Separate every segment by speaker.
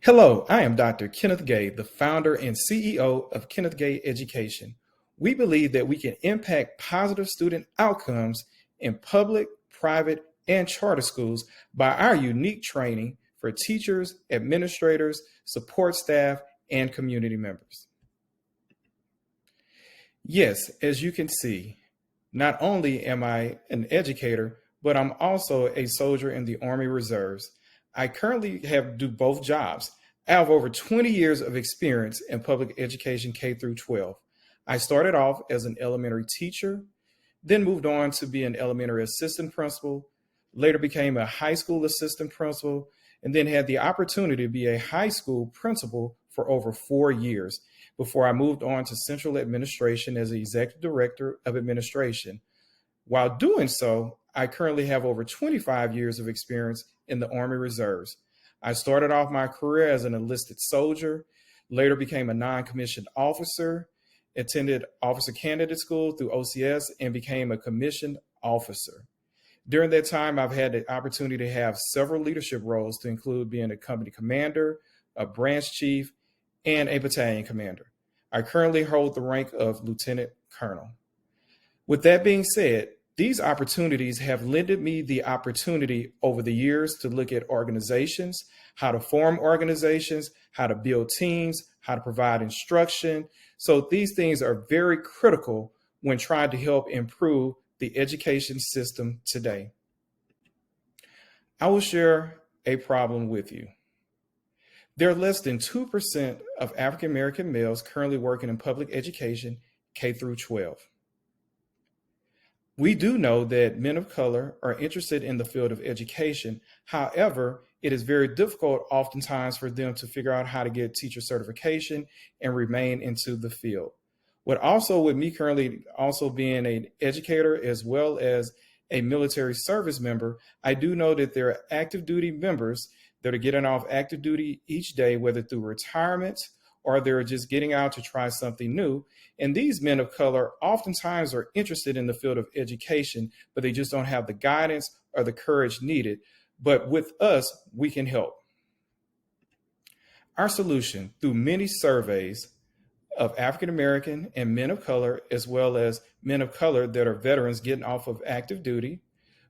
Speaker 1: Hello, I am Dr. Kenneth Gay, the founder and CEO of Kenneth Gay Education. We believe that we can impact positive student outcomes in public, private, and charter schools by our unique training for teachers, administrators, support staff, and community members. Yes, as you can see, not only am I an educator, but I'm also a soldier in the Army Reserves. I currently do both jobs. I have over 20 years of experience in public education K through 12. I started off as an elementary teacher, then moved on to be an elementary assistant principal, later became a high school assistant principal, and then had the opportunity to be a high school principal for over 4 years before I moved on to central administration as the executive director of administration. While doing so, I currently have over 25 years of experience in the Army Reserves. I started off my career as an enlisted soldier, later became a non-commissioned officer, attended officer candidate school through OCS, and became a commissioned officer. During that time, I've had the opportunity to have several leadership roles to include being a company commander, a branch chief, and a battalion commander. I currently hold the rank of lieutenant colonel. With that being said, these opportunities have lended me the opportunity over the years to look at organizations, how to form organizations, how to build teams, how to provide instruction. So these things are very critical when trying to help improve the education system today. I will share a problem with you. There are less than 2% of African American males currently working in public education K through 12. We do know that men of color are interested in the field of education. However, it is very difficult oftentimes for them to figure out how to get teacher certification and remain into the field. With me currently also being an educator as well as a military service member, I do know that there are active duty members that are getting off active duty each day, whether through retirement or they're just getting out to try something new. And these men of color oftentimes are interested in the field of education, but they just don't have the guidance or the courage needed. But with us, we can help. Our solution, through many surveys of African American and men of color, as well as men of color that are veterans getting off of active duty,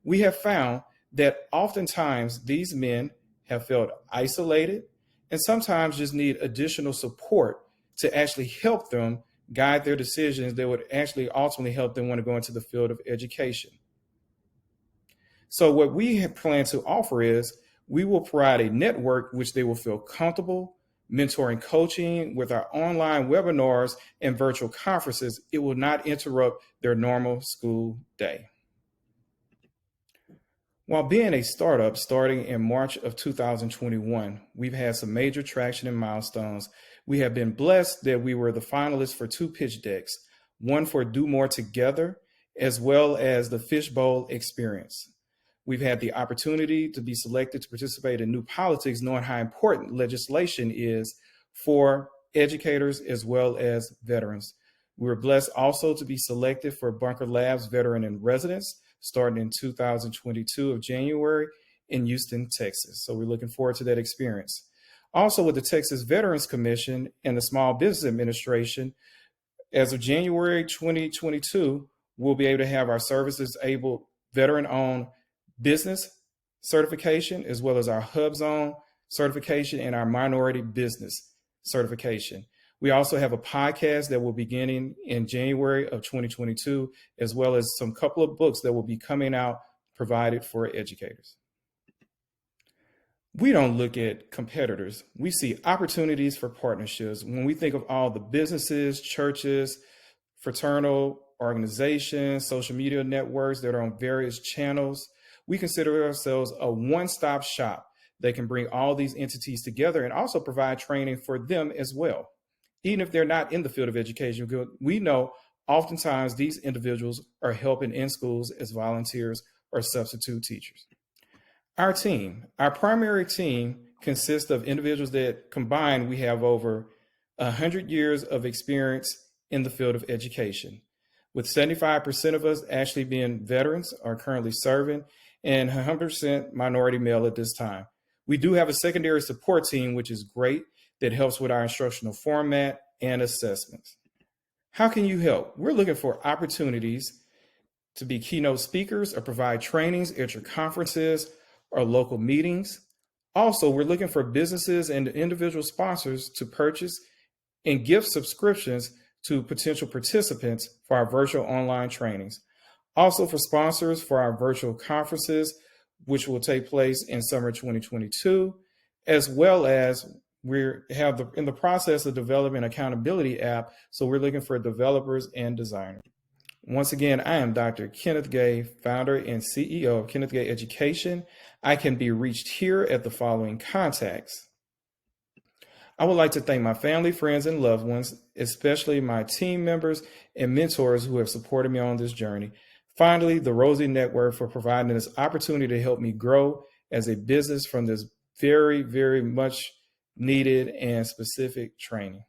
Speaker 1: we have found that oftentimes these men have felt isolated and sometimes just need additional support to actually help them guide their decisions that would actually ultimately help them want to go into the field of education. So what we plan to offer is we will provide a network which they will feel comfortable mentoring, coaching with our online webinars and virtual conferences. It will not interrupt their normal school day. While being a startup starting in March of 2021, we've had some major traction and milestones. We have been blessed that we were the finalists for 2 pitch decks, one for Do More Together, as well as the Fishbowl Experience. We've had the opportunity to be selected to participate in New Politics, knowing how important legislation is for educators as well as veterans. We were blessed also to be selected for Bunker Labs Veteran in Residence, starting in 2022 of January in Houston, Texas. So we're looking forward to that experience. Also with the Texas Veterans Commission and the Small Business Administration, as of January 2022, we'll be able to have our services able veteran-owned business certification, as well as our Hub Zone certification and our minority business certification. We also have a podcast that will be beginning in January of 2022, as well as some couple of books that will be coming out provided for educators. We don't look at competitors. We see opportunities for partnerships. When we think of all the businesses, churches, fraternal organizations, social media networks that are on various channels, we consider ourselves a one-stop shop that can bring all these entities together and also provide training for them as well. Even if they're not in the field of education, we know oftentimes these individuals are helping in schools as volunteers or substitute teachers. Our primary team consists of individuals that combined, we have over 100 years of experience in the field of education, with 75% of us actually being veterans or currently serving and 100% minority male at this time. We do have a secondary support team, which is great, that helps with our instructional format and assessments. How can you help? We're looking for opportunities to be keynote speakers or provide trainings at your conferences or local meetings. Also, we're looking for businesses and individual sponsors to purchase and gift subscriptions to potential participants for our virtual online trainings. Also for sponsors for our virtual conferences, which will take place in summer 2022, as well as in the process of developing an accountability app. So we're looking for developers and designers. Once again, I am Dr. Kenneth Gay, founder and CEO of Kenneth Gay Education. I can be reached here at the following contacts. I would like to thank my family, friends, and loved ones, especially my team members and mentors who have supported me on this journey. Finally, the Rosie Network for providing this opportunity to help me grow as a business from this very, very much needed and specific training.